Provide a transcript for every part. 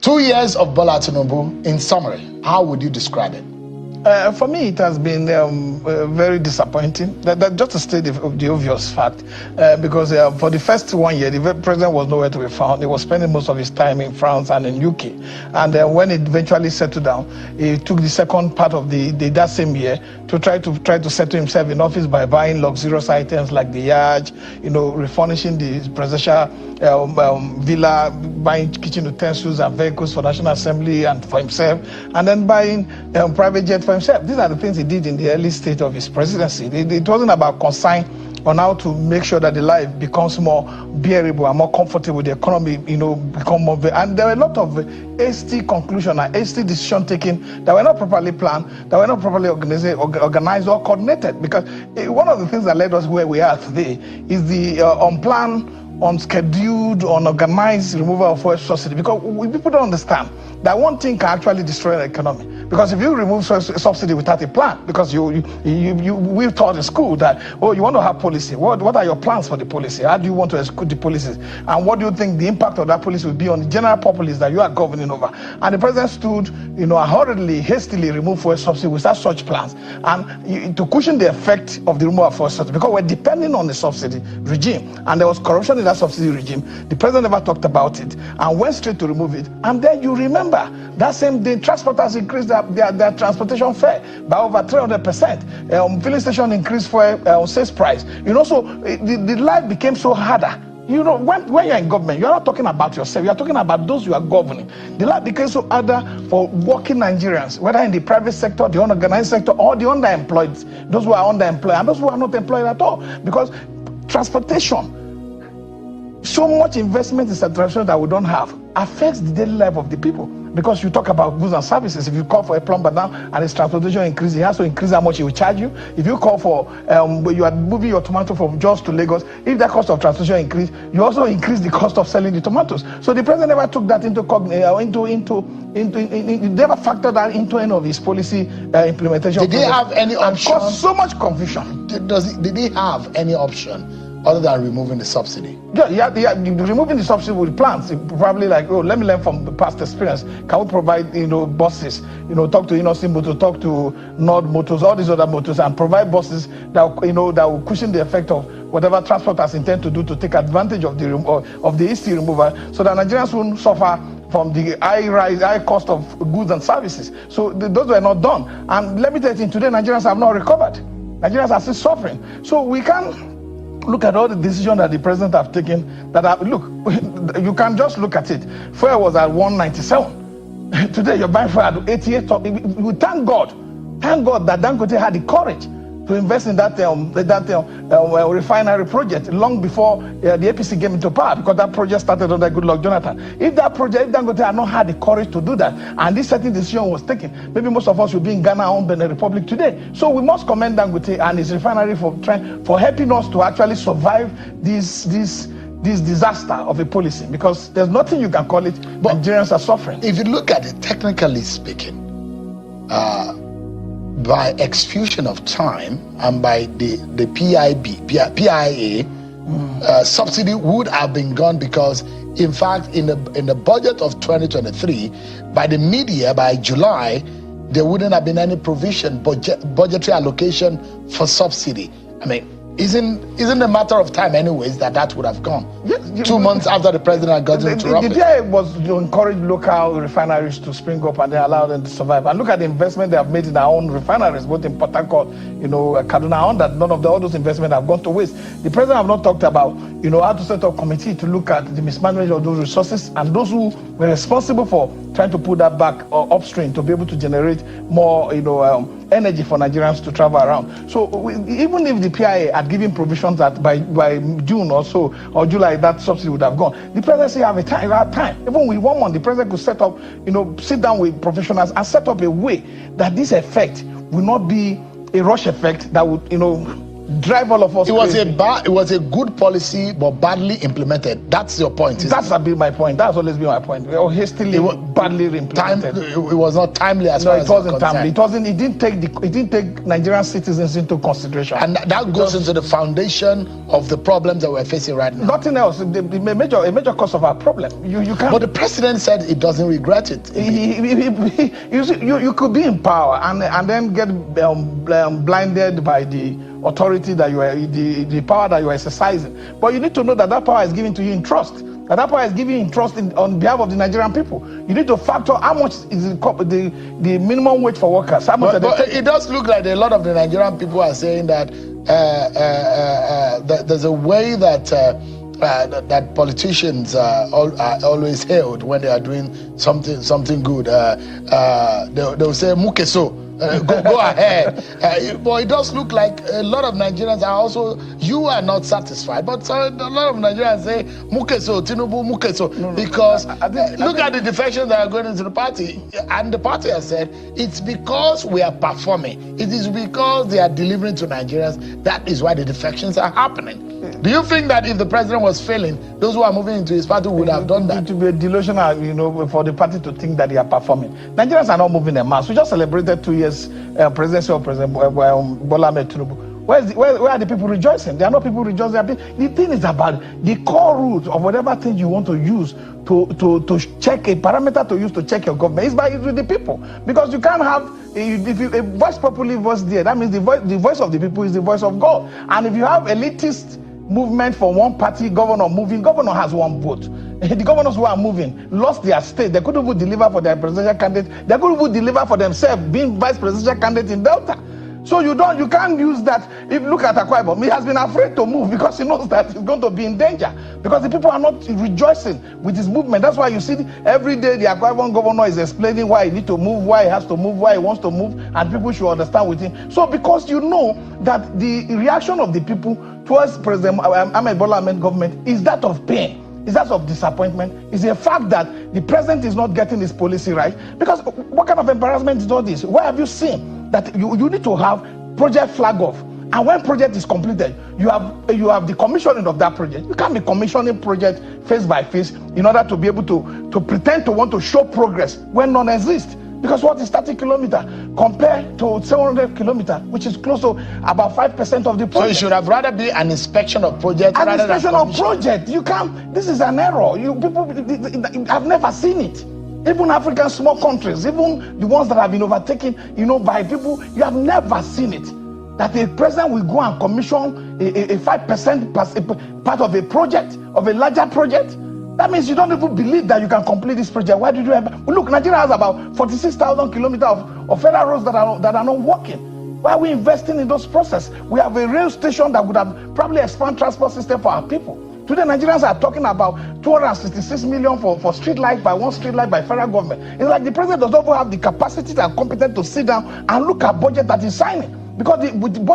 2 years of Bola Tinubu, in summary, how would you describe it? For me, it has been very disappointing. That just to state the obvious fact, because for the first 1 year, the president was nowhere to be found. He was spending most of his time in France and in UK. And when it eventually settled down, he took the second part of that same year to try to settle himself in office by buying luxurious items like the yacht, refurnishing the presidential villa, buying kitchen utensils and vehicles for National Assembly and for himself, and then buying private jet for himself. These are the things he did in the early stage of his presidency. It wasn't about concern on how to make sure that the life becomes more bearable and more comfortable, the economy, become more. And there were a lot of hasty conclusion and hasty decision taking that were not properly planned, that were not properly organized or coordinated. Because one of the things that led us where we are today is the unplanned, unscheduled, unorganized removal of fuel subsidy. Because people don't understand that one thing can actually destroy the economy. Because if you remove subsidy without a plan, because we've taught in school that, you want to have policy. What are your plans for the policy? How do you want to execute the policies? And what do you think the impact of that policy will be on the general populace that you are governing over? And the president stood, hurriedly, hastily removed fuel subsidy without such plans. And to cushion the effect of the removal of fuel subsidy, because we're depending on the subsidy regime, and there was corruption in that subsidy regime, the president never talked about it and went straight to remove it. And then you remember that same day, transporters increased their transportation fare by over 300%. Filling station increased for sales price. So the life became so harder. When you're in government, you're not talking about yourself. You're talking about those you are governing. The life became so harder for working Nigerians, whether in the private sector, the unorganized sector, or the underemployed, those who are underemployed, and those who are not employed at all. Because transportation, so much investment in transportation that we don't have, affects the daily life of the people. Because you talk about goods and services. If you call for a plumber now and his transportation increase, he has to increase how much he will charge you. If you call for, you are moving your tomato from Jos to Lagos, if that cost of transportation increase, you also increase the cost of selling the tomatoes. So the president never took that into never factored that into any of his policy implementation. Did he have any option? Caused so much confusion. Did he have any option other than removing the subsidy? Yeah, removing the subsidy with plans. Probably like, let me learn from the past experience. Can we provide, buses? Talk to Innocent Motors, talk to Nord Motors, all these other motors, and provide buses that that will cushion the effect of whatever transporters intend to do to take advantage of the hasty removal, so that Nigerians won't suffer from the high cost of goods and services. So those were not done. And let me tell you, today Nigerians have not recovered. Nigerians are still suffering. So we can look at all the decisions that the president have taken. You can just look at it. Fuel was at 197. Today you're buying fuel at 88. We thank God that Dangote had the courage to invest in that refinery project long before the APC came into power, because that project started under Goodluck Jonathan. If Dangote had not had the courage to do that, and this certain decision was taken, maybe most of us would be in Ghana or Benin Republic today. So we must commend Dangote and his refinery for helping us to actually survive this disaster of a policy, because there's nothing you can call it, but Nigerians are suffering. If you look at it, technically speaking, by exfusion of time and by the PIA, subsidy would have been gone, because in fact in the budget of 2023, by the mid-year, by July, there wouldn't have been any provision, budgetary allocation for subsidy. I mean, isn't a matter of time anyways that would have gone? Yes, 2 months after the president had gotten into office. The idea was to encourage local refineries to spring up and then allow them to survive. And look at the investment they have made in their own refineries, both in Port Harcourt, Kaduna, on that none of all those investments have gone to waste. The president have not talked about, how to set up a committee to look at the mismanagement of those resources, and those who were responsible for trying to put that back upstream to be able to generate more, energy for Nigerians to travel around. So even if the PIA had given provisions that by June or so, or July, that subsidy would have gone, the presidency have time. Even with 1 month, the president could set up, sit down with professionals and set up a way that this effect will not be a rush effect that would, drive all of us. It was a good policy, but badly implemented. That's your point. That's been my point. That's always been my point. Hastily, badly implemented. It was not timely as no, far as it wasn't timely. It wasn't. It didn't take Nigerian citizens into consideration. And that goes into the foundation of the problems that we're facing right now. Nothing else. A major cause of our problem. You can't. But the president said he doesn't regret it. You could be in power and then get blinded by the authority that you are, the power that you are exercising. But you need to know that power is given to you in trust. That power is given in trust on behalf of the Nigerian people. You need to factor how much is the minimum wage for workers. How much but it does look like a lot of the Nigerian people are saying that there's a way that that politicians are always hailed when they are doing something good. They'll say mukeso. Go ahead. But it does look like a lot of Nigerians are also, you are not satisfied, but a lot of Nigerians say mukeso, Tinubu mukeso, because look at the defections that are going into the party, and the party has said it's because we are performing, it is because they are delivering to Nigerians, that is why the defections are happening. Do you think that if the president was failing, those who are moving into his party would have done that? It would be a delusional, for the party to think that they are performing. Nigerians are not moving en masse. We just celebrated 2 years presidency of President Bola Ahmed Tinubu. Where are the people rejoicing? There are no people rejoicing. The thing is about the core root of whatever thing you want to use to check a parameter to use to check your government is with the people. Because you can't have a voice populi voice there. That means the voice of the people is the voice of God. And if you have elitist movement for one party, governor has one vote. The governors who are moving lost their state. They couldn't even deliver for their presidential candidate. They couldn't even deliver for themselves being vice presidential candidate in Delta. So you can't use that. If you look at Akwa Ibom, he has been afraid to move because he knows that he's going to be in danger. Because the people are not rejoicing with his movement. That's why you see every day the Akwa Ibom governor is explaining why he needs to move, why he has to move, why he wants to move, and people should understand with him. So because you know that the reaction of the people towards President Ahmed Bola Ahmed government is that of pain. Is that of disappointment? Is a fact that the president is not getting his policy right? Because what kind of embarrassment is all this? Where have you seen that you need to have project flag off? And when project is completed, you have the commissioning of that project. You can't be commissioning project face by face in order to be able to pretend to want to show progress when none exists. Because what is 30 kilometers compared to 700 kilometers, which is close to about 5% of the project? So it should have rather be an inspection of project. An inspection of project. You can't. This is an error. People have never seen it. Even African small countries, even the ones that have been overtaken, by people, you have never seen it. That a president will go and commission a 5% part of a project, of a larger project. That means you don't even believe that you can complete this project. Why did you ever? Look, Nigeria has about 46,000 kilometers of federal roads that are not working. Why are we investing in those processes? We have a rail station that would have probably expanded transport system for our people. Today, Nigerians are talking about 266 million for street light by one street light by federal government. It's like the president does not even have the capacity and competence to sit down and look at budget that he's signing. Because with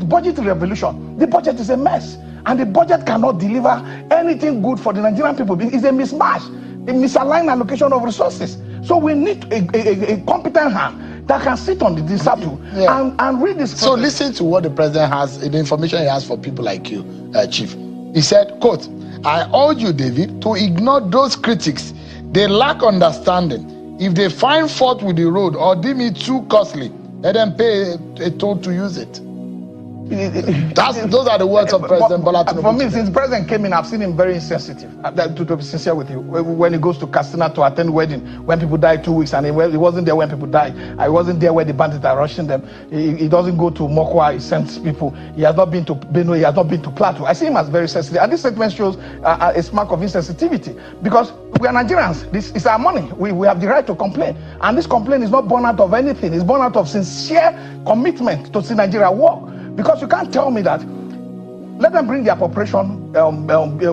budget revolution, the budget is a mess. And the budget cannot deliver anything good for the Nigerian people. It's a mismatch, a misaligned allocation of resources. So we need a competent hand that can sit on the disapple and read this. So listen to what the president has, the information he has for people like you, Chief. He said, quote, "I urge you, David, to ignore those critics. They lack understanding. If they find fault with the road or deem it too costly, let them pay a toll to use it." Those are the words of President Bola Tinubu. For me, since the president came in, I've seen him very insensitive. To be sincere with you, when he goes to Katsina to attend wedding, when people die 2 weeks, and he wasn't there when people died. I wasn't there when the bandits are rushing them. He doesn't go to Mokwa. He sends people. He has not been to Benue. He has not been to Plateau. I see him as very sensitive, and this statement shows a mark of insensitivity because we are Nigerians. This is our money. We have the right to complain, and this complaint is not born out of anything. It's born out of sincere commitment to see Nigeria work. Because you can't tell me that, let them bring the appropriation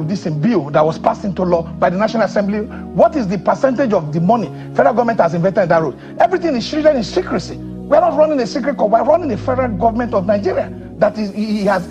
this bill that was passed into law by the National Assembly. What is the percentage of the money federal government has invested in that road? Everything is treated in secrecy. We're not running a secret court, we're running the federal government of Nigeria. that he has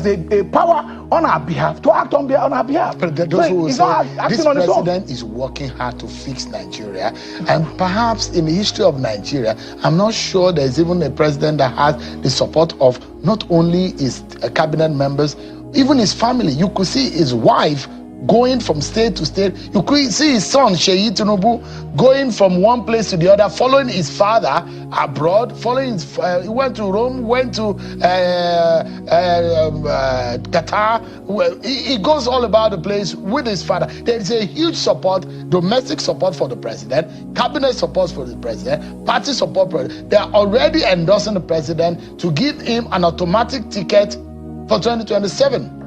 a power on our behalf to act on our behalf. But those who will he's say, not acting this on his own. president is working hard to fix Nigeria, and perhaps in the history of Nigeria, I'm not sure there's even a president that has the support of not only his cabinet members, even his family. You could see his wife going from state to state. You could see his son, Sheyi Tinubu, going from one place to the other, following his father abroad, following his, he went to Rome, went to Qatar. He goes all about the place with his father. There is a huge support, domestic support for the president, cabinet support for the president, party support for the, they are already endorsing the president to give him an automatic ticket for 2027.